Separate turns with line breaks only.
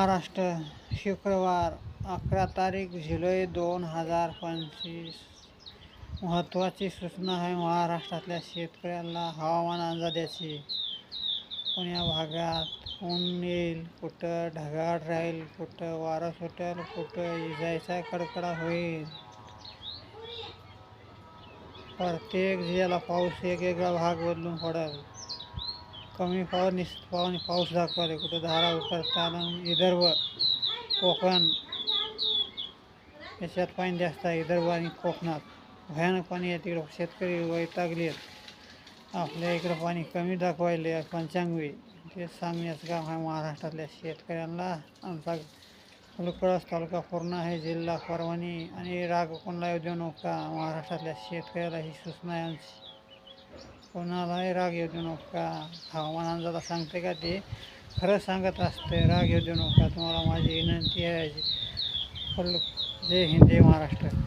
महाराष्ट्र शुक्रवार 11 तारीख जुलै 2025 महत्त्वाची सूचना आहे महाराष्ट्रातल्या शेतकऱ्यांना हवामान अंदाजाची। कोण्या भागात ऊन येईल, कुठं ढगाळ राहील, कुठं वारं सुटेल, कुठं विजांचा कडकडाट होईल। प्रत्येक जिल्ह्याला पाऊस वेगवेगळा भाग बदलून पडेल। कमी पाऊस दाखवले, कुठं धारा उतरताना विदर्भ, कोकण याच्यात पाणी जास्त आहे। विदर्भ आणि कोकणात भयानक पाणी आहे, तिकडं शेतकरी वैतागलेत। आपल्या इकडं पाणी कमी दाखवायले पंचांगवी, ते सांगण्याचं काम आहे महाराष्ट्रातल्या शेतकऱ्यांना। आमचा फुलकळस तालुका पूर्ण आहे, जिल्हा परभणी, आणि राग कोणाला येऊ देऊ नका। महाराष्ट्रातल्या शेतकऱ्याला ही सूचना आहे आमची, कोणालाही राग येऊ देऊ नका। हवामान अंदाज सांगते का ते खरं सांगत असते, राग येऊ देऊ नका। तुम्हाला माझी विनंती आहे। जय हिंद, जय महाराष्ट्र।